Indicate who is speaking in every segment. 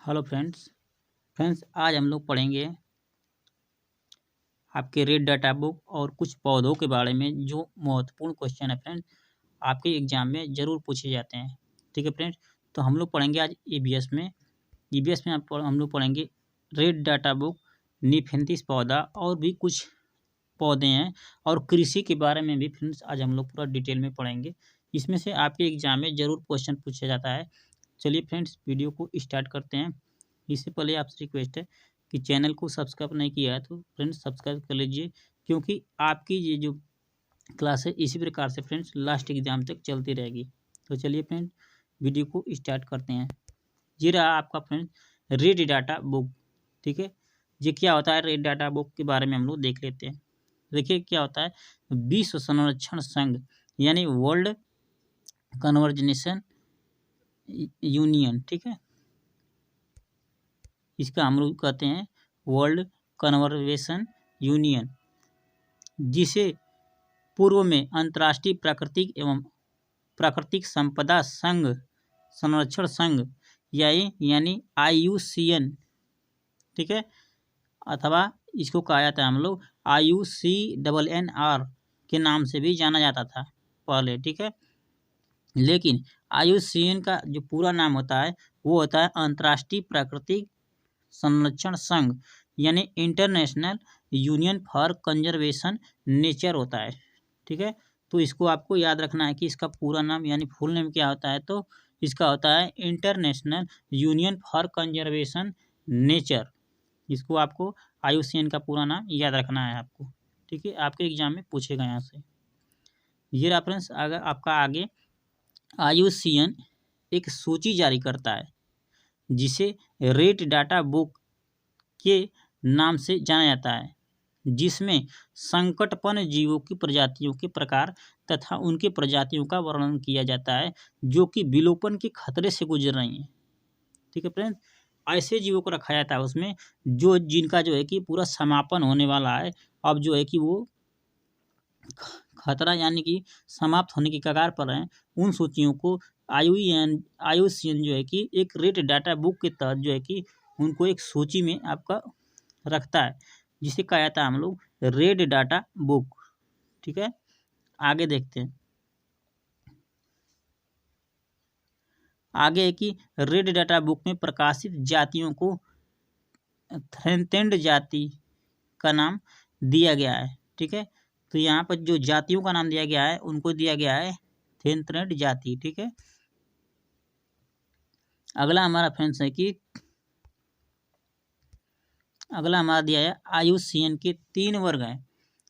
Speaker 1: Hello friends आज हम लोग पढ़ेंगे आपके रेड डाटा बुक और कुछ पौधों के बारे में जो महत्वपूर्ण क्वेश्चन है फ्रेंड्स आपके एग्जाम में ज़रूर पूछे जाते हैं। ठीक है फ्रेंड्स, तो हम लोग पढ़ेंगे आज ईबीएस में हम लोग पढ़ेंगे रेड डाटा बुक, निफेंथिस पौधा और भी कुछ पौधे हैं और कृषि के बारे में भी फ्रेंड्स आज हम लोग पूरा डिटेल में पढ़ेंगे। इसमें से आपके एग्जाम में ज़रूर क्वेश्चन पूछा जाता है। चलिए फ्रेंड्स वीडियो को स्टार्ट करते हैं। इससे पहले आपसे रिक्वेस्ट है कि चैनल को सब्सक्राइब नहीं किया है तो फ्रेंड्स सब्सक्राइब कर लीजिए, क्योंकि आपकी ये जो क्लास है इसी प्रकार से फ्रेंड्स लास्ट एग्जाम तक चलती रहेगी। तो चलिए फ्रेंड्स वीडियो को स्टार्ट करते हैं। ये रहा आपका फ्रेंड्स रेड डाटा बुक। ठीक है, ये क्या होता है रेड डाटा बुक के बारे में हम लोग देख लेते हैं। देखिए क्या होता है, विश्व संरक्षण संघ यानी वर्ल्ड कन्वर्जेशन यूनियन, ठीक है, इसका हम लोग कहते हैं वर्ल्ड कन्वर्जेशन यूनियन, जिसे पूर्व में अंतर्राष्ट्रीय प्राकृतिक संपदा संघ संरक्षण संघ यानी IUCN, ठीक है, अथवा इसको कहा जाता है हम लोग IUCNNR के नाम से भी जाना जाता था पहले। ठीक है, लेकिन IUCN का जो पूरा नाम होता है वो होता है अंतर्राष्ट्रीय प्राकृतिक संरक्षण संघ यानी international union for conservation nature होता है। ठीक है, तो इसको आपको याद रखना है कि इसका पूरा नाम यानी फुल नेम क्या होता है, तो इसका होता है international union for conservation nature. इसको आपको IUCN का पूरा नाम याद रखना है आपको। ठीक है, आपके एग्जाम में पूछेगा यहाँ से। ये रेफरेंस अगर आपका आगे IUCN एक सूची जारी करता है जिसे रेड डाटा बुक के नाम से जाना जाता है, जिसमें संकटपन्न जीवों की प्रजातियों के प्रकार तथा उनके प्रजातियों का वर्णन किया जाता है जो कि विलोपन के खतरे से गुजर रही हैं। ठीक है फ्रेंड्स, ऐसे जीवों को रखा जाता है उसमें जिनका जो है कि पूरा समापन होने वाला है, अब जो है कि वो खतरा यानी कि समाप्त होने की कगार पर हैं। उन सूचियों को IUCN जो है कि एक रेड डाटा बुक के तहत जो है कि उनको एक सूची में आपका रखता है, जिसे कहा जाता है हम लोग रेड डाटा बुक। ठीक है, आगे देखते हैं। आगे है कि रेड डाटा बुक में प्रकाशित जातियों को थ्रेटेंड जाति का नाम दिया गया है। ठीक है, तो यहाँ पर जो जातियों का नाम दिया गया है उनको दिया गया है थ्रेटेंड जाति। ठीक है, अगला हमारा फ्रेंड्स है कि अगला हमारा दिया है IUCN के 3 वर्ग हैं,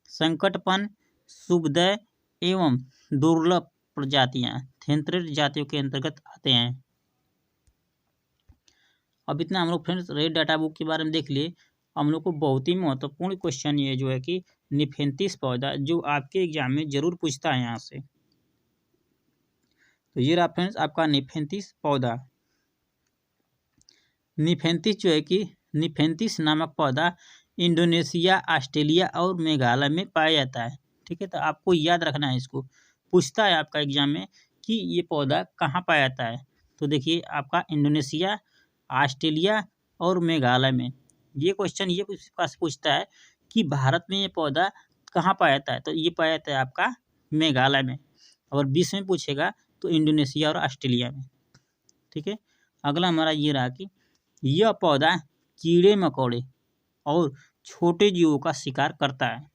Speaker 1: संकटपन्न, शुभोदय एवं दुर्लभ प्रजातियां थ्रेटेंड जातियों के अंतर्गत आते हैं। अब इतना हम लोग फ्रेंड्स रेड डाटा बुक के बारे में देख लिए। हम लोग को बहुत ही महत्वपूर्ण क्वेश्चन ये जो है कि निफेंथिस पौधा जो आपके एग्जाम में जरूर पूछता है यहाँ से। तो ये रहा फ्रेंड्स आपका निफेंथिस पौधा। निफेंथिस जो है कि निफेंथिस नामक पौधा इंडोनेशिया, ऑस्ट्रेलिया और मेघालय में पाया जाता है। ठीक है, तो आपको याद रखना है, इसको पूछता है आपका एग्जाम में कि ये पौधा कहाँ पाया जाता है। तो देखिए आपका इंडोनेशिया, ऑस्ट्रेलिया और मेघालय में। ये क्वेश्चन ये पूछता है कि भारत में ये पौधा कहाँ पाया जाता है, तो ये पाया जाता है आपका मेघालय में। और विश्व में पूछेगा तो इंडोनेशिया और ऑस्ट्रेलिया में। ठीक है, अगला हमारा ये रहा कि यह पौधा कीड़े मकोड़े और छोटे जीवों का शिकार करता है।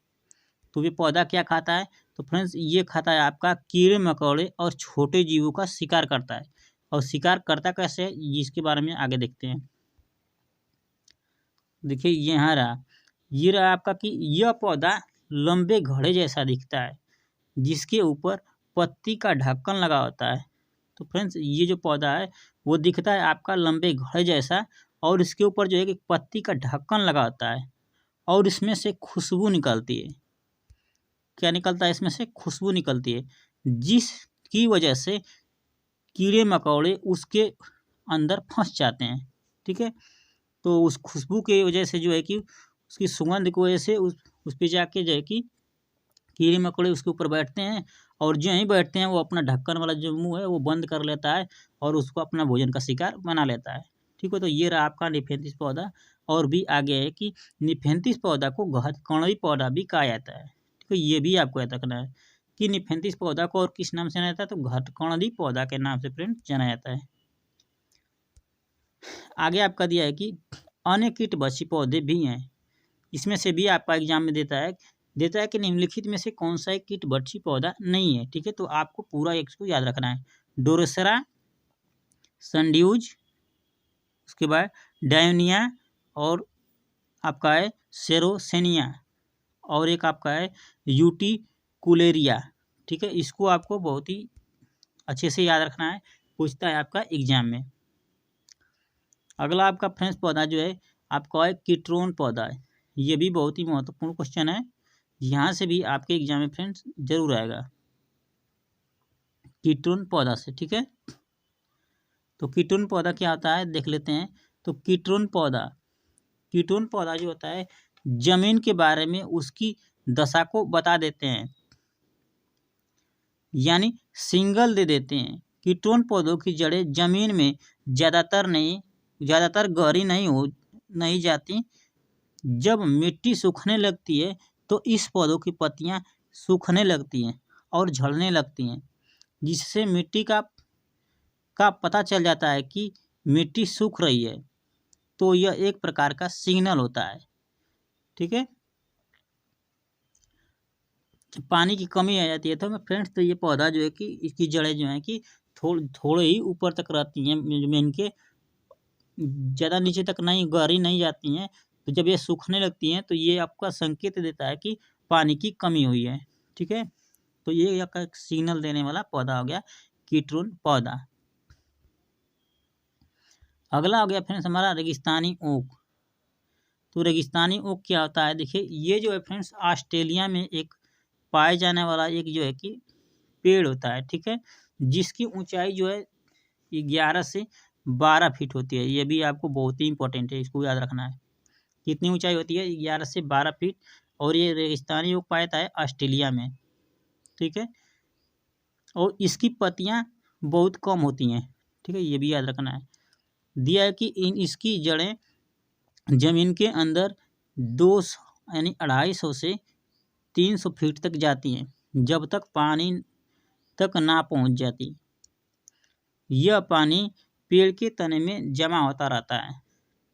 Speaker 1: तो ये पौधा क्या खाता है, तो फ्रेंड्स ये खाता है आपका कीड़े मकोड़े और छोटे जीवों का शिकार करता है। और शिकार करता कैसे है इसके बारे में आगे देखते हैं। देखिए यहाँ रहा, ये रहा आपका कि यह पौधा लंबे घड़े जैसा दिखता है जिसके ऊपर पत्ती का ढक्कन लगा होता है। तो फ्रेंड्स ये जो पौधा है वो दिखता है आपका लंबे घड़े जैसा, और इसके ऊपर जो है कि पत्ती का ढक्कन लगा होता है और इसमें से खुशबू निकलती है। क्या निकलता है, इसमें से खुशबू निकलती है, जिसकी वजह से कीड़े मकोड़े उसके अंदर फंस जाते हैं। ठीक है, तो उस खुशबू की वजह से जो है कि उसकी सुगंध की वजह से उस पर जाके जो है कि कीड़े मकोड़े उसके ऊपर बैठते हैं, और जो ही बैठते हैं वो अपना ढक्कन वाला जो मुंह है वो बंद कर लेता है और उसको अपना भोजन का शिकार बना लेता है। ठीक है। तो ये रहा आपका निफेंथिस पौधा। और भी आगे है कि निफेंथिस पौधा को घटकर्णी पौधा भी कहा जाता है। ठीक है, ये भी आपको याद रखना है कि निफेंथिस पौधा को और किस नाम से जाना जाता है, तो घटकर्णी पौधा के नाम से फ्रेंड जाना जाता है। आगे आपका दिया है कि अन्य कीटभक्षी पौधे भी हैं, इसमें से भी आपका एग्जाम में देता है कि निम्नलिखित में से कौन सा एक कीटभक्षी पौधा नहीं है। ठीक है, तो आपको पूरा इसको याद रखना है। डोरसेरा, संड्यूज, उसके बाद डायोनिया, और आपका है सेरोसेनिया, और एक आपका है यूटिकुलेरिया। ठीक है, इसको आपको बहुत ही अच्छे से याद रखना है, पूछता है आपका एग्जाम में। अगला आपका फ्रेंड्स पौधा जो है आपका है कीटोन पौधा है। ये भी बहुत ही महत्वपूर्ण क्वेश्चन है, यहाँ से भी आपके एग्जाम में फ्रेंड्स जरूर आएगा कीटोन पौधा से। ठीक है, तो कीटोन पौधा क्या होता है देख लेते हैं। तो कीटोन पौधा जो होता है जमीन के बारे में उसकी दशा को बता देते हैं, यानी सिंगल दे देते हैं। कीटोन पौधों की जड़ें जमीन में ज़्यादातर गहरी नहीं जाती। जब मिट्टी सूखने लगती है तो इस पौधों की पत्तियां सूखने लगती हैं और झड़ने लगती हैं, जिससे मिट्टी का पता चल जाता है कि मिट्टी सूख रही है। तो यह एक प्रकार का सिग्नल होता है। ठीक है, पानी की कमी आ जाती है तो फ्रेंड्स, तो ये पौधा जो है कि इसकी जड़ें जो है कि थोड़े ही ऊपर तक रहती हैं जमीन के, ज़्यादा नीचे तक नहीं, गहरी नहीं जाती हैं। तो जब ये सूखने लगती हैं तो ये आपका संकेत देता है कि पानी की कमी हुई है। ठीक है, तो ये आपका एक सिग्नल देने वाला पौधा हो गया कीटोन पौधा। अगला हो गया फ्रेंड्स हमारा रेगिस्तानी ओक। तो रेगिस्तानी ओक क्या होता है, देखिए ये जो है फ्रेंड्स ऑस्ट्रेलिया में एक पाए जाने वाला एक जो है कि पेड़ होता है। ठीक है, जिसकी ऊंचाई जो है 11 से 12 फीट होती है। ये भी आपको बहुत ही इंपॉर्टेंट है, इसको याद रखना है। कितनी ऊंचाई होती है, 11 से 12 फीट, और ये रेगिस्तानी ओक पाया जाता है ऑस्ट्रेलिया में। ठीक है, और इसकी पत्तियां बहुत कम होती हैं। ठीक है, ये भी याद रखना है। दिया है कि इसकी जड़ें जमीन के अंदर 200 यानी 250 से 300 फीट तक जाती हैं, जब तक पानी तक ना पहुंच जाती। यह पानी पेड़ के तने में जमा होता रहता है।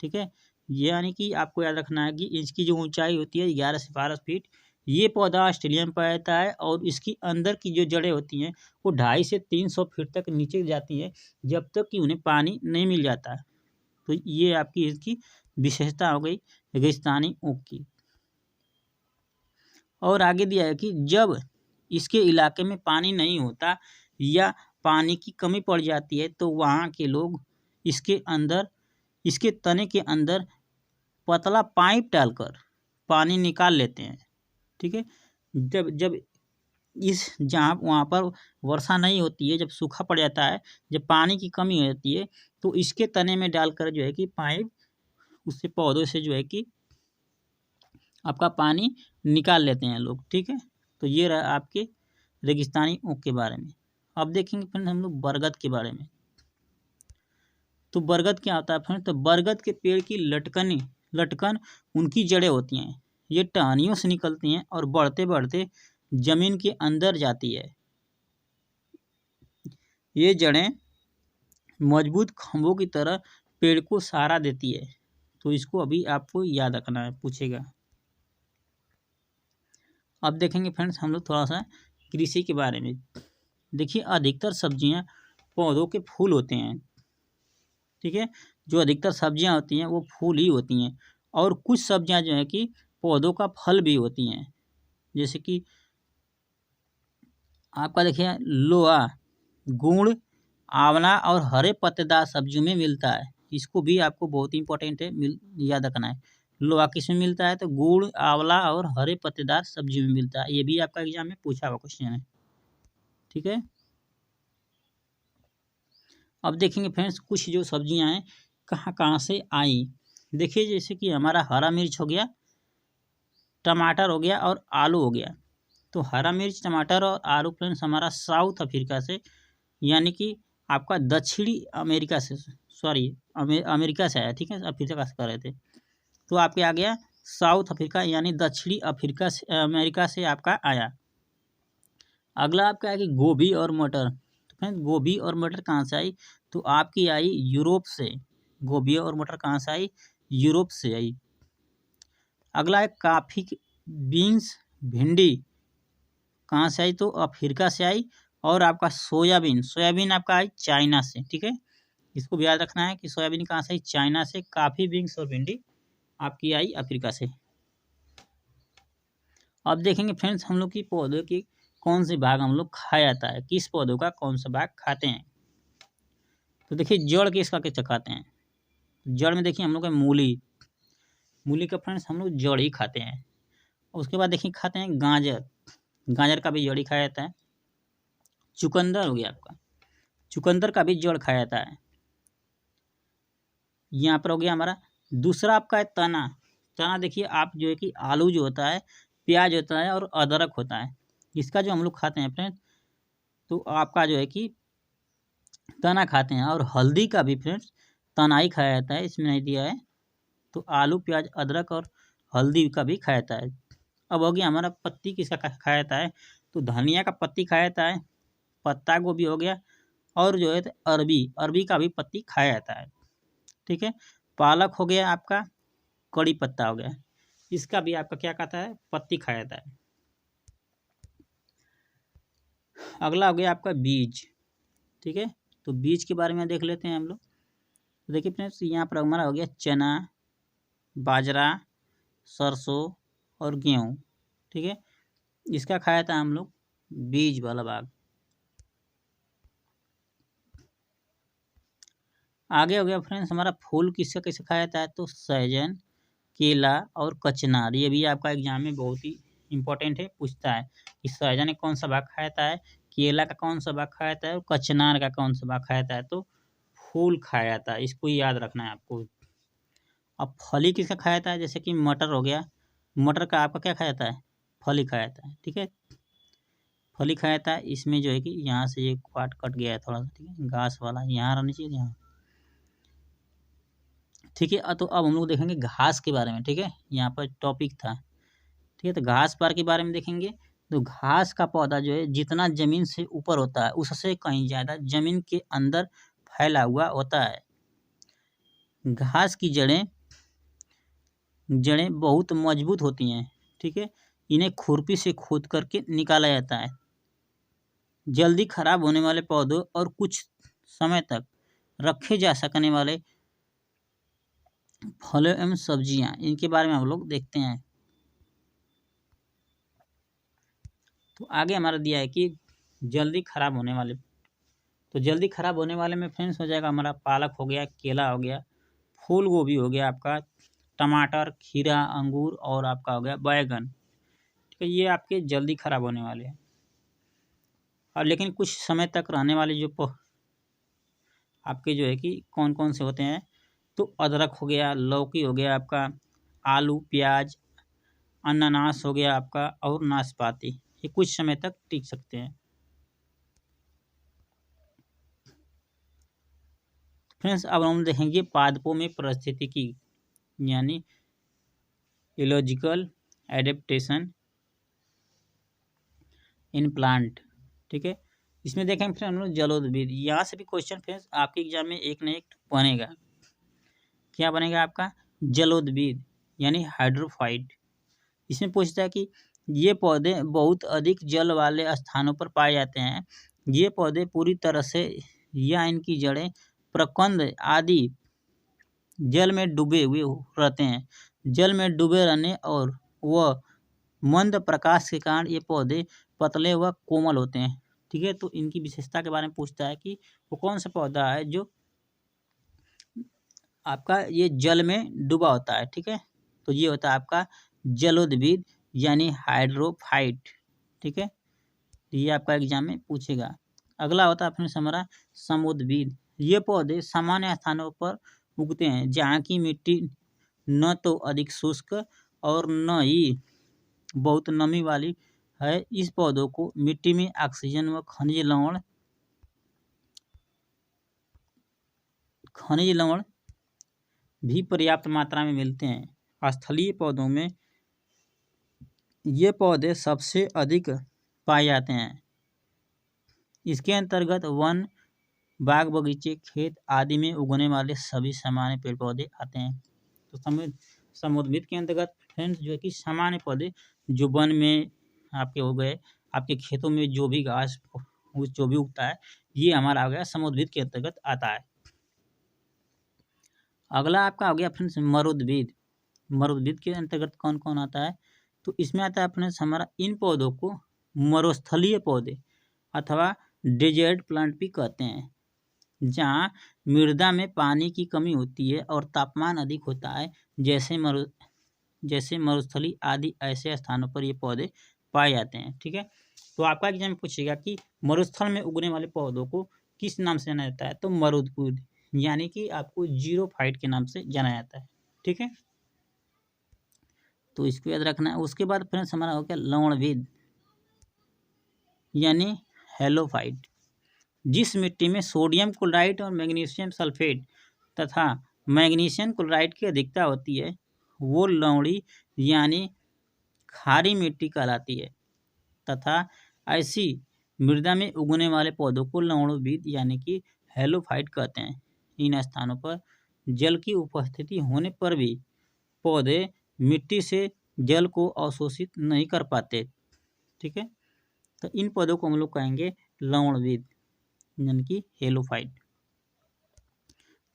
Speaker 1: ठीक है, यानी कि आपको याद रखना है कि इसकी जो ऊंचाई होती है 11 से 12 फीट। ये पौधा ऑस्ट्रेलिया में पाया जाता है, और इसकी अंदर की जो जड़ें होती हैं वो 250 से 300 फीट तक नीचे जाती हैं, जब तक कि उन्हें पानी नहीं मिल जाता। तो ये आपकी इसकी विशेषता हो गई रेगिस्तानी ओक की। और आगे दिया है कि जब इसके इलाके में पानी नहीं होता या पानी की कमी पड़ जाती है तो वहाँ के लोग इसके तने के अंदर पतला पाइप डालकर पानी निकाल लेते हैं। ठीक है, जब जहाँ वहाँ पर वर्षा नहीं होती है, जब सूखा पड़ जाता है, जब पानी की कमी हो जाती है, तो इसके तने में डालकर जो है कि पाइप उससे पौधों से जो है कि आपका पानी निकाल लेते हैं लोग। ठीक है, तो ये रहा आपके रेगिस्तानी ओक के बारे में। अब देखेंगे फ्रेंड हम लोग बरगद के बारे में। तो बरगद क्या होता है फ्रेंड, तो बरगद के पेड़ की लटकन उनकी जड़ें होती हैं। ये टहनियों से निकलती हैं और बढ़ते बढ़ते जमीन के अंदर जाती है। ये जड़ें मजबूत खंभों की तरह पेड़ को सहारा देती है। तो इसको अभी आपको याद रखना है, पूछेगा। अब देखेंगे फ्रेंड्स हम लोग थोड़ा सा कृषि के बारे में। देखिए अधिकतर सब्जियां पौधों के फूल होते हैं। ठीक है, जो अधिकतर सब्जियां होती हैं वो फूल ही होती हैं, और कुछ सब्जियां जो है कि पौधों का फल भी होती हैं। जैसे कि आपका देखिए लोहा, गुड़, आंवला और हरे पत्तेदार सब्जियों में मिलता है। इसको भी आपको बहुत इंपॉर्टेंट है, याद रखना है। लोहा किस में मिलता है, तो गुड़, आंवला और हरे पत्तेदार सब्जी में मिलता है। ये भी आपका एग्जाम में पूछा हुआ क्वेश्चन है। ठीक है, अब देखेंगे फ्रेंड्स कुछ जो सब्जियां हैं कहाँ कहाँ से आई। देखिए जैसे कि हमारा हरा मिर्च हो गया, टमाटर हो गया और आलू हो गया। तो हरा मिर्च, टमाटर और आलू फ्रेंड्स हमारा साउथ अफ्रीका से, यानी कि आपका दक्षिणी अमेरिका से सॉरी अमेरिका से आया, ठीक है, अफ्रीका से कर रहे थे। तो आपके आ गया साउथ अफ्रीका यानी दक्षिणी अफ्रीका से, अमेरिका से आपका आया। अगला आपका है कि गोभी और मटर। तो फ्रेंड्स गोभी और मटर कहाँ से आई? तो आपकी आई यूरोप से। गोभी और मटर कहाँ से आई? यूरोप से आई। अगला है काफ़ी बीन्स भिंडी कहाँ से आई? तो अफ्रीका से आई। और आपका सोयाबीन, सोयाबीन आपका आई चाइना से, ठीक है, इसको भी याद रखना है कि सोयाबीन कहाँ से आई? चाइना से। काफ़ी बीन्स और भिंडी आपकी आई अफ्रीका से। अब देखेंगे फ्रेंड्स हम लोग की पौधों की कौन से भाग हम लोग खाया जाता है, किस पौधों का कौन सा भाग खाते हैं। तो देखिए जड़ किसका किसका खाते हैं? जड़ में देखिए हम लोग का मूली, मूली का फ्रेंड्स हम लोग जड़ ही खाते हैं। उसके बाद देखिए खाते हैं गाजर, गाजर का भी जड़ ही खाया जाता है। चुकंदर हो गया आपका, चुकंदर का भी जड़ खाया जाता है। यहाँ पर हो गया हमारा। दूसरा आपका है तना। तना देखिए आप जो है कि आलू जो होता है, प्याज होता है और अदरक होता है, इसका जो हम लोग खाते हैं फ्रेंड्स, तो आपका जो है कि तना खाते हैं। और हल्दी का भी फ्रेंड्स तना ही खाया जाता है, इसमें नहीं दिया है। तो आलू प्याज अदरक और हल्दी का भी खाया जाता है। अब हो गया हमारा पत्ती किसका खाया जाता है? तो धनिया का पत्ती खाया जाता है। पत्ता गोभी हो गया। और जो है अरबी, अरबी का भी पत्ती खाया जाता है, ठीक है। पालक हो गया आपका, कड़ी पत्ता हो गया, इसका भी आपका क्या कहता है? पत्ती खाया जाता है। अगला हो गया आपका बीज, ठीक है। तो बीज के बारे में देख लेते हैं हम लोग। तो देखिए फ्रेंड्स यहाँ पर हमारा हो गया चना, बाजरा, सरसों और गेहूँ, ठीक है, इसका खाया था हम लोग बीज वाला भाग। आगे हो गया फ्रेंड्स हमारा फूल किसका कैसे खाया जाता है? तो सहजन, केला और कचनार, ये भी आपका एग्जाम में बहुत ही इंपॉर्टेंट है, पूछता है कि सहजन का कौन सा भाग खाया जाता है, केला का कौन सा भाग खाया जाता है और कचनार का कौन सा भाग खाया जाता है? तो फूल खाया जाता है, इसको याद रखना है आपको। अब फली किसका खाया जाता है? जैसे कि मटर हो गया, मटर का आपका क्या खाया जाता है? फली खाया जाता है, ठीक है, फली खाया जाता है। इसमें जो है कि यहाँ से ये पार्ट कट गया है थोड़ा सा, ठीक है, घास वाला यहाँ रहना चाहिए, यहाँ, ठीक है। तो अब हम लोग देखेंगे घास के बारे में, ठीक है, यहाँ पर टॉपिक था, ठीक है। तो घास पार के बारे में देखेंगे। तो घास का पौधा जो है जितना जमीन से ऊपर होता है उससे कहीं ज़्यादा जमीन के अंदर फैला हुआ होता है। घास की जड़ें जड़ें बहुत मजबूत होती हैं, ठीक है, इन्हें खुरपी से खोद करके निकाला जाता है। जल्दी खराब होने वाले पौधों और कुछ समय तक रखे जा सकने वाले फलों एवं सब्जियां, इनके बारे में हम लोग देखते हैं। तो आगे हमारा दिया है कि जल्दी खराब होने वाले, तो जल्दी खराब होने वाले में फ्रेंड्स हो जाएगा हमारा पालक हो गया, केला हो गया, फूल गोभी हो गया आपका, टमाटर, खीरा, अंगूर और आपका हो गया बैगन, ठीक है, ये आपके जल्दी खराब होने वाले हैं। और लेकिन कुछ समय तक रहने वाले जो आपके जो है कि कौन कौन से होते हैं? तो अदरक हो गया, लौकी हो गया आपका, आलू प्याज, अनानास हो गया आपका और नाशपाती, ये कुछ समय तक टिक सकते हैं। फ्रेंड्स अब हम देखेंगे पादपों में पारिस्थितिकी यानी इकोलॉजिकल एडेप्टेशन इन प्लांट, ठीक है। इसमें देखेंगे फ्रेंड हम लोग जलोद्भिद, यहाँ से भी क्वेश्चन फ्रेंड्स आपके एग्जाम में एक न एक बनेगा। क्या बनेगा आपका? जलोद्भिद यानी हाइड्रोफाइट। इसमें पूछता है कि ये पौधे बहुत अधिक जल वाले स्थानों पर पाए जाते हैं। ये पौधे पूरी तरह से या इनकी जड़ें, प्रकंद आदि जल में डूबे हुए रहते हैं। जल में डूबे रहने और वह मंद प्रकाश के कारण ये पौधे पतले व कोमल होते हैं, ठीक है। तो इनकी विशेषता के बारे में पूछता है कि वो कौन सा पौधा है जो आपका ये जल में डूबा होता है, ठीक है। तो ये होता है आपका जलोद्भिद यानी हाइड्रोफाइट, ठीक है। तो ये आपका एग्जाम में पूछेगा। अगला होता है अपने हमारा समुद्भिद। ये पौधे सामान्य स्थानों पर उगते हैं जहाँ की मिट्टी न तो अधिक शुष्क और न ही बहुत नमी वाली है। इस पौधों को मिट्टी में ऑक्सीजन व खनिज लवण खनिज लवण भी पर्याप्त मात्रा में मिलते हैं। स्थलीय पौधों में ये पौधे सबसे अधिक पाए जाते हैं। इसके अंतर्गत वन, बाग बगीचे, खेत आदि में उगने वाले सभी सामान्य पेड़ पौधे आते हैं। तो समुद्रविद के अंतर्गत फ्रेंड्स जो है कि सामान्य पौधे जो वन में आपके हो गए, आपके खेतों में जो भी घास जो भी उगता है, ये हमारा आ गया समुद्रविद के अंतर्गत आता है। अगला आपका हो गया फ्रेंड्स मरुद्भिद। मरुद्भिद के अंतर्गत कौन कौन आता है? तो इसमें आता है फ्रेंड्स हमारा इन पौधों को मरुस्थलीय पौधे अथवा डेजर्ट प्लांट भी कहते हैं, जहाँ मृदा में पानी की कमी होती है और तापमान अधिक होता है, जैसे मरुस्थली आदि ऐसे स्थानों पर ये पौधे पाए जाते हैं। ठीक है, तो आपका एग्जाम में पूछेगा कि मरुस्थल में उगने वाले पौधों को किस नाम से जाना जाता है? तो मरुद्भिद, यानी कि आपको जीरोफाइट के नाम से जाना जाता है। ठीक है, तो इसको याद रखना है। उसके बाद फ्रेंड्स हमारा हो गया लवणविद यानी हेलोफाइट। जिस मिट्टी में सोडियम क्लोराइड और मैग्नीशियम सल्फेट तथा मैग्नीशियम क्लोराइड की अधिकता होती है, वो लवणी यानी खारी मिट्टी कहलाती है, तथा ऐसी मृदा में उगने वाले पौधों को लवणविद यानी कि हेलोफाइट कहते हैं। इन स्थानों पर जल की उपस्थिति होने पर भी पौधे मिट्टी से जल को अवशोषित नहीं कर पाते। ठीक है, तो इन पौधों को हम लोग कहेंगे लवणविद यानी कि हेलोफाइट।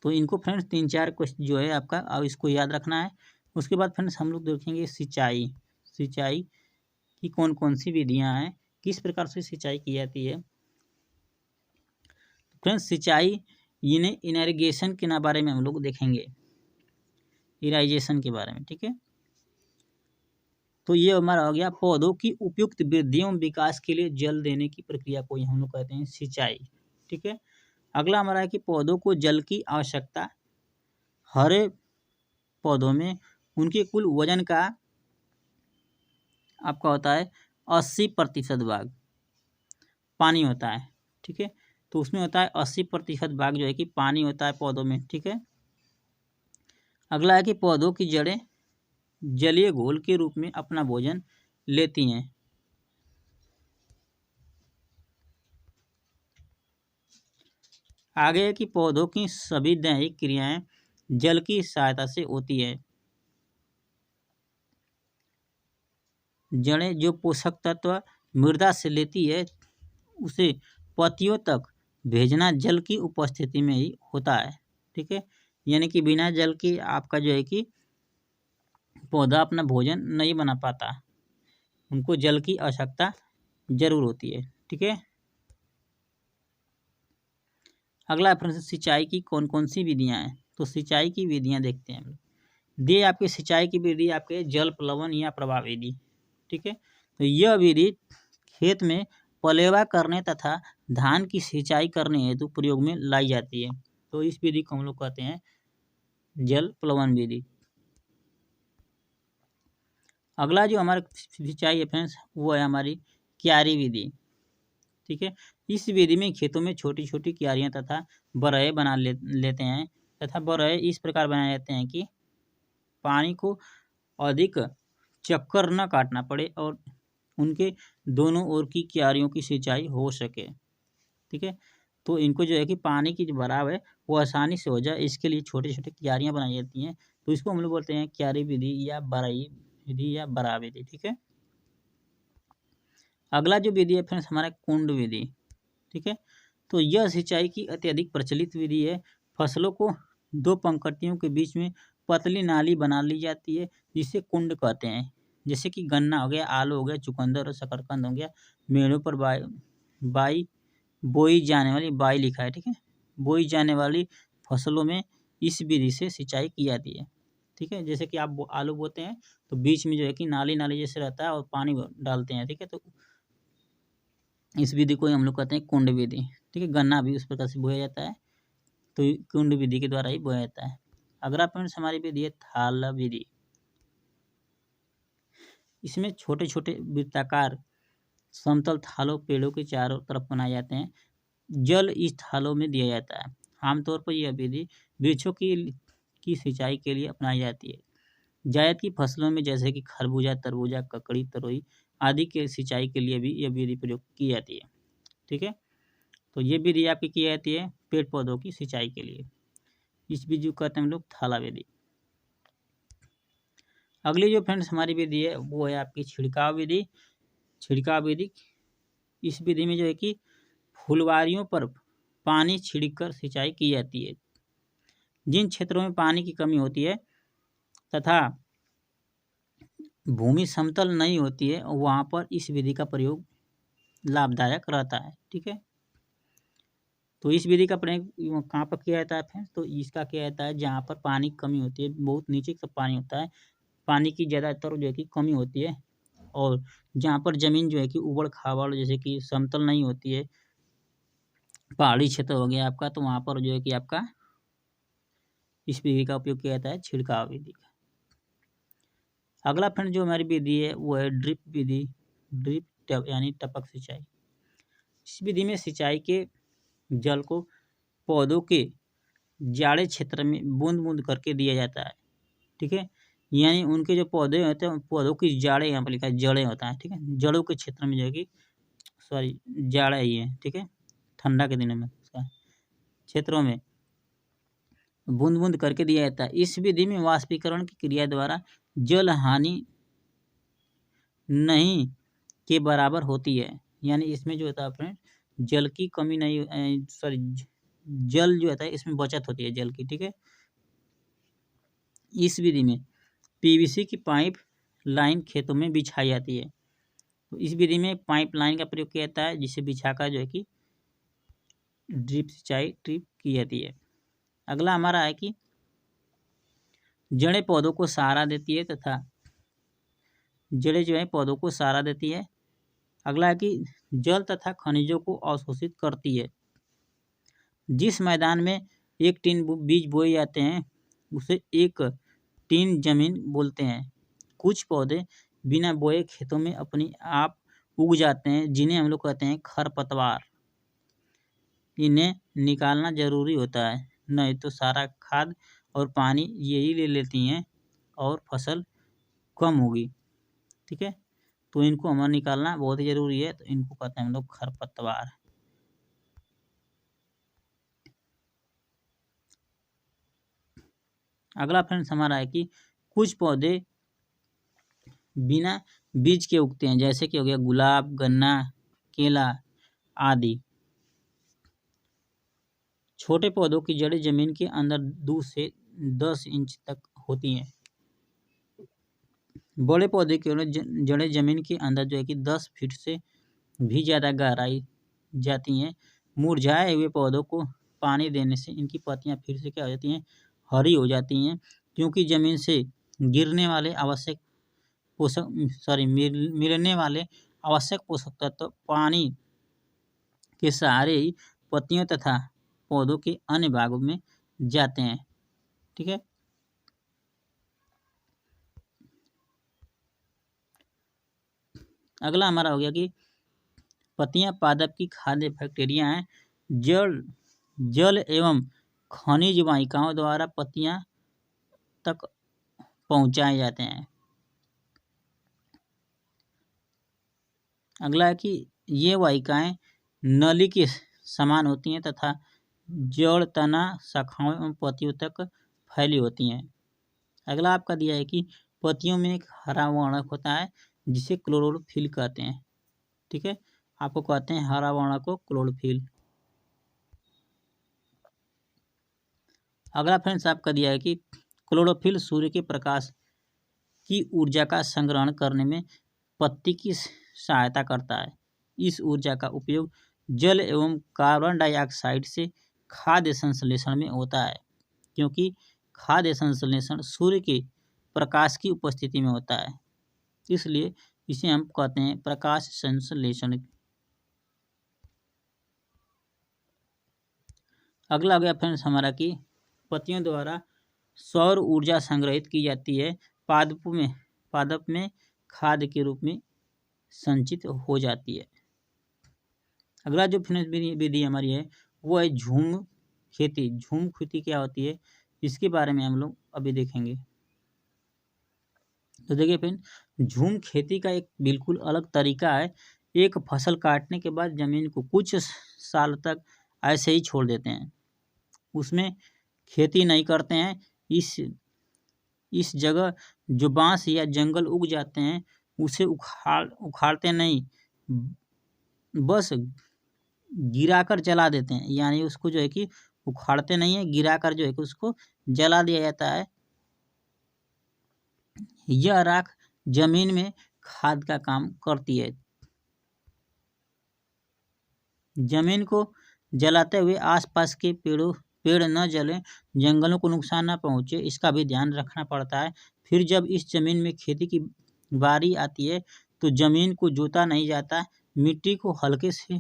Speaker 1: तो इनको फ्रेंड्स 3-4 क्वेश्चन जो है आपका, अब इसको याद रखना है। उसके बाद फ्रेंड्स हम लोग देखेंगे सिंचाई की कौन कौन सी विधियां हैं, किस प्रकार से सिंचाई की जाती है। फ्रेंड्स सिंचाई इरिगेशन के बारे में हम लोग देखेंगे, इराइजेशन के बारे में। ठीक है, तो ये हमारा हो गया पौधों की उपयुक्त वृद्धि एवं विकास के लिए जल देने की प्रक्रिया को हम लोग कहते हैं सिंचाई। ठीक है, अगला हमारा है कि पौधों को जल की आवश्यकता। हरे पौधों में उनके कुल वजन का आपका होता है 80% भाग पानी होता है। ठीक है, तो उसमें होता है 80% भाग जो है कि पानी होता है पौधों में। ठीक है, अगला है कि पौधों की जड़ें जलीय घोल के रूप में अपना भोजन लेती हैं। आगे है कि पौधों की सभी दैहिक क्रियाएं जल की सहायता से होती है। जड़ें जो पोषक तत्व मृदा से लेती है, उसे पत्तियों तक भेजना जल की उपस्थिति में ही होता है। ठीक है, यानी कि बिना जल के आपका जो है कि पौधा अपना भोजन नहीं बना पाता, उनको जल की आवश्यकता जरूर होती है। ठीक है, अगला प्रश्न सिंचाई की कौन कौन सी विधियां हैं। तो सिंचाई की विधियां देखते हैं हम लोग। दे आपके सिंचाई की विधि आपके जल प्लवन या प्रवाह विधि। ठीक है, तो यह विधि खेत में पलेवा करने तथा धान की सिंचाई करने हेतु प्रयोग में लाई जाती है। तो इस विधि को हम लोग कहते हैं जल प्लवन विधि। अगला जो हमारा सिंचाई है फ्रेंड्स, वो है हमारी क्यारी विधि। ठीक है, इस विधि में खेतों में छोटी छोटी क्यारियां तथा बरहे बना लेते हैं, तथा बरहे इस प्रकार बनाए जाते हैं कि पानी को अधिक चक्कर न काटना पड़े और उनके दोनों ओर की क्यारियों की सिंचाई हो सके। ठीक है, तो इनको जो है कि पानी की जो भराव है वो आसानी से हो जाए, इसके लिए छोटे छोटे क्यारियां बनाई जाती हैं। तो इसको हम लोग बोलते हैं क्यारी विधि या बराई विधि या बराह विधि। ठीक है, अगला जो विधि है फ्रेंड्स हमारा कुंड विधि। ठीक है, तो यह सिंचाई की अत्यधिक प्रचलित विधि है। फसलों को दो पंक्तियों के बीच में पतली नाली बना ली जाती है, जिसे कुंड कहते हैं। जैसे कि गन्ना हो गया, आलू हो गया, चुकंदर और शकरकंद हो गया, मेड़ों पर बोई जाने वाली, बाई लिखा है। ठीक है, बोई जाने वाली फसलों में इस विधि से सिंचाई की जाती है। ठीक है, जैसे कि आप आलू बोते हैं तो बीच में जो है कि नाली जैसे रहता है और पानी डालते हैं। ठीक है, तो इस विधि को हम लोग कहते हैं कुंड विधि। ठीक है, गन्ना भी उस प्रकार से बोया जाता है, तो कुंड विधि के द्वारा ही बोया जाता है। अगला फ्रेंड्स हमारी विधि है थाल विधि। इसमें छोटे छोटे वृत्ताकार समतल थालों पेड़ों के चारों तरफ बनाए जाते हैं। जल इस थालों में दिया जाता है। आमतौर पर यह विधि वृक्षों की सिंचाई के लिए अपनाई जाती है। जायद की फसलों में जैसे कि खरबूजा, तरबूजा, ककड़ी, तरोई आदि के सिंचाई के लिए भी यह विधि प्रयोग की जाती है। ठीक है, तो ये विधि आपकी की जाती है पेड़ पौधों की सिंचाई के लिए। इस विधि को कहते हैं हम लोग थाला विधि। अगली जो फ्रेंड्स हमारी विधि है वो है आपकी छिड़काव विधि। छिड़काव विधि, इस विधि में जो है कि फुलवारियों पर पानी छिड़ककर सिंचाई की जाती है। जिन क्षेत्रों में पानी की कमी होती है तथा भूमि समतल नहीं होती है वहाँ पर इस विधि का प्रयोग लाभदायक रहता है। ठीक है, तो इस विधि का प्रयोग कहाँ पर किया जाता है फ्रेंड्स? तो इसका किया जाता है जहाँ पर पानी की कमी होती है, बहुत नीचे तक पानी होता है, पानी की ज़्यादातर जो है कि कमी होती है, और जहाँ पर ज़मीन जो है कि उबड़ खाबड़ जैसे कि समतल नहीं होती है, पहाड़ी क्षेत्र हो गया आपका, तो वहाँ पर जो है कि आपका इस विधि का उपयोग किया जाता है छिड़काव विधि का। अगला फ्रेंड जो हमारी विधि है वो है ड्रिप विधि। ड्रिप यानी टपक सिंचाई। इस विधि में सिंचाई के जल को पौधों के जाड़े क्षेत्र में बूंद बूंद करके दिया जाता है। ठीक है, यानी उनके जो पौधे होते हैं पौधों की जाड़े, यहाँ पर लिखा है जड़ें होता है। ठीक है, जड़ों के क्षेत्र में जो है कि जाड़ा ही है। ठीक है, ठंडा के दिनों में उसका क्षेत्रों में बूंद बूंद करके दिया जाता है। इस विधि में वाष्पीकरण की क्रिया द्वारा जल हानि नहीं के बराबर होती है। यानी इसमें जो होता है फ्रेंड जल की कमी नहीं, जल जो होता है इसमें बचत होती है जल की। ठीक है, इस विधि में पीवीसी की पाइप लाइन खेतों में बिछाई जाती है। तो इस विधि में पाइप लाइन का प्रयोग किया जाता है जिसे बिछाकर जो है कि ड्रिप सिंचाई की जाती है। अगला हमारा है कि जड़ें पौधों को सहारा देती है तथा जड़ें जो है पौधों को सहारा देती है। अगला है कि जल तथा खनिजों को अवशोषित करती है। जिस मैदान में एक टीन बीज बोए जाते हैं उसे एक टीन जमीन बोलते हैं। कुछ पौधे बिना बोए खेतों में अपने आप उग जाते हैं जिन्हें हम लोग कहते हैं खरपतवार। इन्हें निकालना जरूरी होता है, नहीं तो सारा खाद और पानी यही ले लेती हैं और फसल कम होगी। ठीक है, तो इनको हमें निकालना बहुत ही जरूरी है, तो इनको कहते हैं हम लोग खरपतवार। अगला फ्रेंड्स हमारा है कि कुछ पौधे बिना बीज के उगते हैं, जैसे कि हो गया गुलाब, गन्ना, केला आदि। छोटे पौधों की जड़ें जमीन के अंदर 2 से 10 इंच तक होती हैं। बड़े पौधे की जड़ें जमीन के अंदर जो है कि 10 फीट से भी ज़्यादा गहराई जाती हैं। मुरझाए हुए पौधों को पानी देने से इनकी पत्तियां फिर से क्या हो जाती हैं, हरी हो जाती हैं, क्योंकि जमीन से गिरने वाले आवश्यक मिलने वाले आवश्यक पोषक तत्व पानी के सहारे ही पत्तियों तथा पौधों के अन्य भागों में जाते हैं। ठीक है, अगला हमारा हो गया कि पत्तियां पादप की खाद्य बैक्टीरिया हैं। जल एवं खनिज वाहिकाओं द्वारा पत्तियां तक पहुंचाए जाते हैं। अगला है कि ये वाहिकाएं नली के समान होती हैं तथा जड़, तना, शाखाओं एवं पत्तियों तक फैली होती हैं। अगला आपका दिया है कि पत्तियों में एक हरा वर्णक होता है जिसे क्लोरोफिल कहते हैं। ठीक है, आपको कहते हैं हरा वर्णक को क्लोरोफिल। अगला फ्रेंड्स आपका दिया है कि क्लोरोफिल सूर्य के प्रकाश की ऊर्जा का संग्रहण करने में पत्ती की सहायता करता है। इस ऊर्जा का उपयोग जल एवं कार्बन डाइऑक्साइड से खाद्य संश्लेषण में होता है, क्योंकि खाद्य संश्लेषण सूर्य के प्रकाश की उपस्थिति में होता है, इसलिए इसे हम कहते हैं प्रकाश संश्लेषण। अगला हो गया फ्रेंड्स हमारा कि पत्तियों द्वारा सौर ऊर्जा संग्रहित की जाती है, पादप में खाद्य के रूप में संचित हो जाती है। अगला जो फ्रेंड्स विधि हमारी है वो है झूम खेती, झूम खेती क्या होती है, इसके बारे में हम लोग अभी देखेंगे। तो देखिए फ्रेंड, झूम खेती का एक बिल्कुल अलग तरीका है। एक फसल काटने के बाद जमीन को कुछ साल तक ऐसे ही छोड़ देते हैं, उसमें खेती नहीं करते हैं। इस जगह जो बांस या जंगल उग जाते हैं उसे उखाड़ते नहीं, बस गिराकर जला देते हैं। यानी उसको जो है कि उखाड़ते नहीं है, गिराकर जो है कि उसको जला दिया जाता है। यह राख जमीन में खाद का काम करती है। जमीन को जलाते हुए आसपास के पेड़ न जलें, जंगलों को नुकसान न पहुंचे, इसका भी ध्यान रखना पड़ता है। फिर जब इस जमीन में खेती की बारी आती है तो जमीन को जोता नहीं जाता, मिट्टी को हल्के से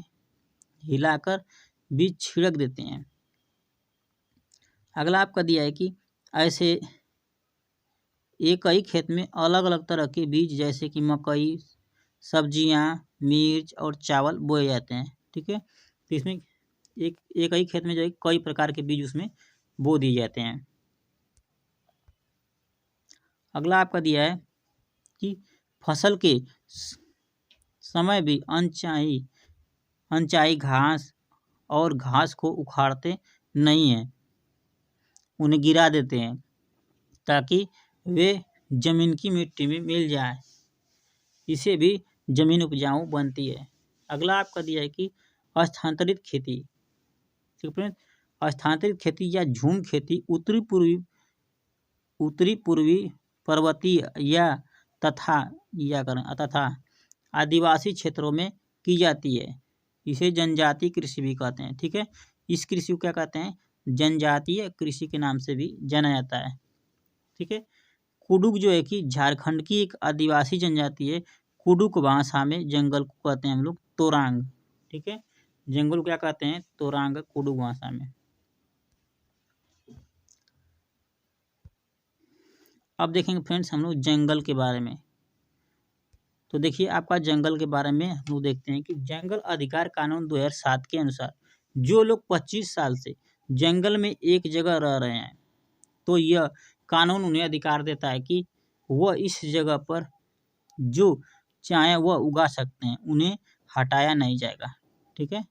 Speaker 1: हिलाकर बीज छिड़क देते हैं। अगला आपका दिया है कि ऐसे एक ही खेत में अलग अलग तरह के बीज जैसे कि मकई, सब्जियां, मिर्च और चावल बोए जाते हैं। ठीक है, तो इसमें एक ही खेत में जो है कई प्रकार के बीज उसमें बो दिए जाते हैं। अगला आपका दिया है कि फसल के समय भी अनचाही घास और घास को उखाड़ते नहीं हैं, उन्हें गिरा देते हैं ताकि वे जमीन की मिट्टी में मिल जाए, इसे भी जमीन उपजाऊ बनती है। अगला आपका दिया है कि स्थानांतरित खेती। ठीक है, स्थानांतरित खेती या झूम खेती उत्तरी पूर्वी पर्वतीय तथा आदिवासी क्षेत्रों में की जाती है। इसे जनजातीय कृषि भी कहते हैं। ठीक है, इस कृषि को क्या कहते हैं, जनजातीय कृषि के नाम से भी जाना जाता है। ठीक है, कुडुक जो है कि झारखंड की एक आदिवासी जनजाति है। कुडुक भाषा में जंगल को कहते हैं हम लोग तोरांग। ठीक है, जंगल को क्या कहते हैं, तोरांग, कुडुक भाषा में। अब देखेंगे फ्रेंड्स हम लोग जंगल के बारे में। तो देखिए आपका जंगल के बारे में हम लोग देखते हैं कि जंगल अधिकार कानून 2007 के अनुसार जो लोग 25 साल से जंगल में एक जगह रह रहे हैं तो यह कानून उन्हें अधिकार देता है कि वह इस जगह पर जो चाहे वह उगा सकते हैं, उन्हें हटाया नहीं जाएगा। ठीक है,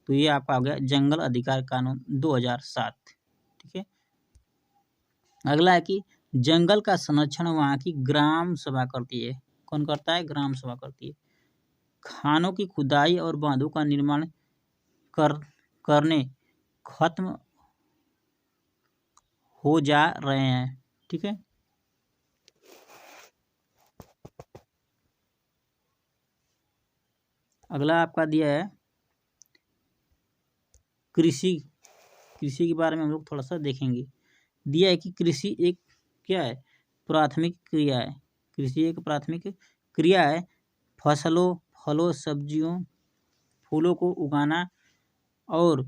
Speaker 1: तो ये आपका हो गया जंगल अधिकार कानून 2007। ठीक है, अगला है कि जंगल का संरक्षण वहाँ की ग्राम सभा करती है। कौन करता है, ग्राम सभा करती है। खानों की खुदाई और बांधों का निर्माण करने खत्म हो जा रहे हैं। ठीक है, अगला आपका दिया है कृषि के बारे में हम लोग थोड़ा सा देखेंगे। दिया है कि कृषि एक क्या है, प्राथमिक क्रिया है। कृषि एक प्राथमिक क्रिया है। फसलों, फलों, सब्जियों, फूलों को उगाना और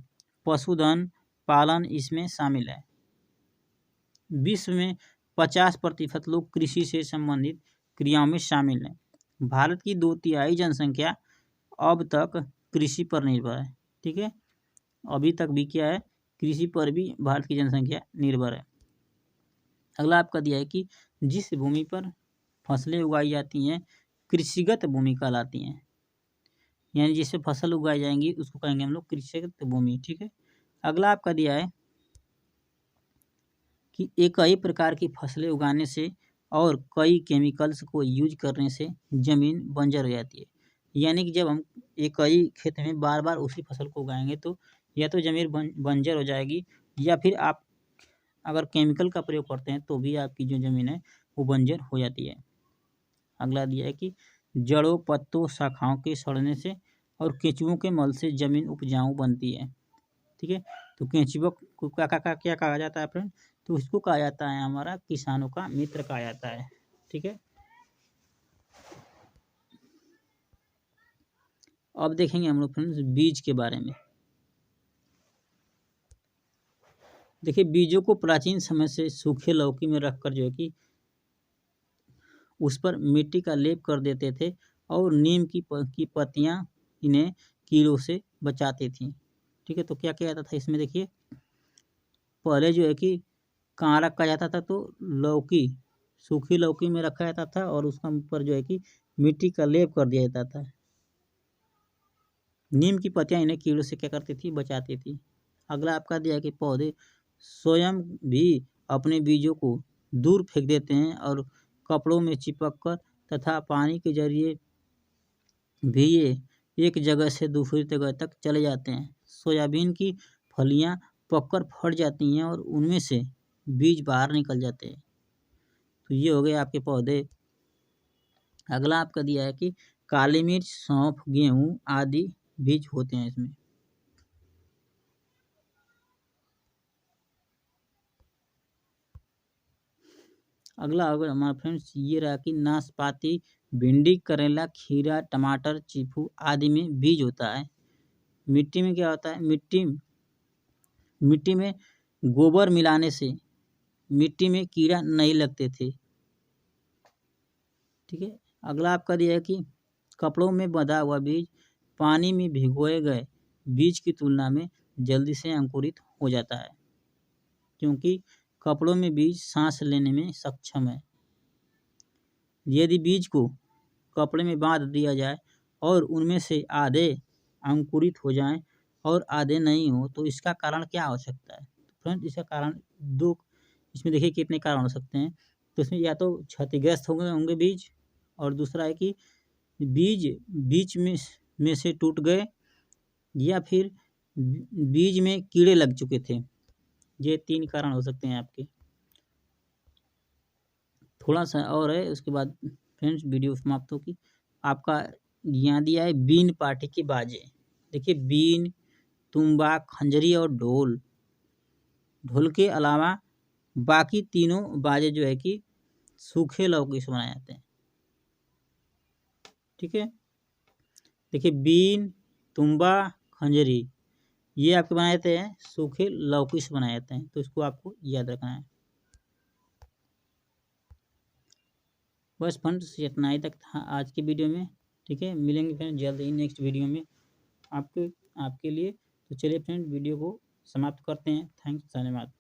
Speaker 1: पशुधन पालन इसमें शामिल है। विश्व में 50% लोग कृषि से संबंधित क्रियाओं में शामिल हैं। भारत की 2/3 जनसंख्या अब तक कृषि पर निर्भर है। ठीक है, अभी तक भी क्या है, कृषि पर भी भारत की जनसंख्या निर्भर है। अगला आपका दिया है कि जिस भूमि पर फसलें उगाई जाती हैं कृषिगत भूमि कहलाती हैं। यानी जिससे फसल उगाई जाएंगी उसको कहेंगे हम लोग कृषिगत भूमि। ठीक है, अगला आपका दिया है कि एक ही प्रकार की फसलें उगाने से और कई केमिकल्स को यूज करने से जमीन बंजर हो जाती है। यानी कि जब हम एक ही खेत में बार बार उसी फसल को उगाएंगे तो या तो जमीन बंजर हो जाएगी, या फिर आप अगर केमिकल का प्रयोग करते हैं तो भी आपकी जो ज़मीन है वो बंजर हो जाती है। अगला दिया है कि जड़ों, पत्तों, शाखाओं के सड़ने से और केंचुओं के मल से ज़मीन उपजाऊ बनती है। ठीक है, तो केंचुआ को क्या कहा जाता है फ्रेंड, तो इसको कहा जाता है हमारा किसानों का मित्र कहा जाता है। ठीक है, अब देखेंगे हम लोग फ्रेंड्स बीज के बारे में। देखिए बीजों को प्राचीन समय से सूखे लौकी में रखकर जो है कि उस पर मिट्टी का लेप कर देते थे और नीम की पत्तियां इन्हें कीड़ों से बचाती थी। ठीक है, तो क्या किया जाता था इसमें, देखिए पहले जो है कि कहाँ रखा जाता था, तो लौकी, सूखी लौकी में रखा जाता था और उसका ऊपर जो है कि मिट्टी का लेप कर दिया जाता था। नीम की पत्तियां इन्हें कीड़ों से क्या करती थी, बचाती थी। अगला आपका दिया कि पौधे स्वयं भी अपने बीजों को दूर फेंक देते हैं और कपड़ों में चिपक कर तथा पानी के जरिए भी ये एक जगह से दूसरी जगह तक चले जाते हैं। सोयाबीन की फलियां पककर फट जाती हैं और उनमें से बीज बाहर निकल जाते हैं। तो ये हो गए आपके पौधे। अगला आपका दिया है कि काली मिर्च, सौंफ, गेहूँ आदि बीज होते हैं इसमें। अगला होगा हमारा फ्रेंड्स ये रहा कि नाशपाती, भिंडी, करेला, खीरा, टमाटर, चीकू आदि में बीज होता है। मिट्टी में क्या होता है, मिट्टी में गोबर मिलाने से मिट्टी में कीड़ा नहीं लगते थे। ठीक है। अगला आपका दिया है कि कपड़ों में बंधा हुआ बीज पानी में भिगोए गए बीज की तुलना में जल्दी से अंकुरित हो जाता है, क्योंकि कपड़ों में बीज सांस लेने में सक्षम है। यदि बीज को कपड़े में बांध दिया जाए और उनमें से आधे अंकुरित हो जाएं और आधे नहीं हो, तो इसका कारण क्या हो सकता है? तो फ्रेंड इसका कारण दो, इसमें देखिए कितने कारण हो सकते हैं। तो इसमें या तो क्षतिग्रस्त होंगे बीज, और दूसरा है कि बीज बीच में से टूट गए, या फिर बीज में कीड़े लग चुके थे। ये 3 कारण हो सकते हैं आपके। थोड़ा सा और है, उसके बाद फ्रेंड्स वीडियो समाप्त होगी। आपका यहाँ दिया है बीन पार्टी की बाजें। देखिए बीन, तुम्बा, खंजरी और ढोल। ढोल के अलावा बाकी तीनों बाजे जो है कि सूखे लौकी से बनाए जाते हैं। ठीक है। देखिए बीन, तुम्बा, खंजरी ये आपके बनाए जाते हैं सूखे लौकी से बनाए जाते हैं, तो इसको आपको याद रखना है। बस फ्रेंड्स इतना ही तक था आज की वीडियो में। ठीक है, मिलेंगे फ्रेंड जल्द ही नेक्स्ट वीडियो में आपके लिए। तो चलिए फ्रेंड वीडियो को समाप्त करते हैं। थैंक्स, धन्यवाद।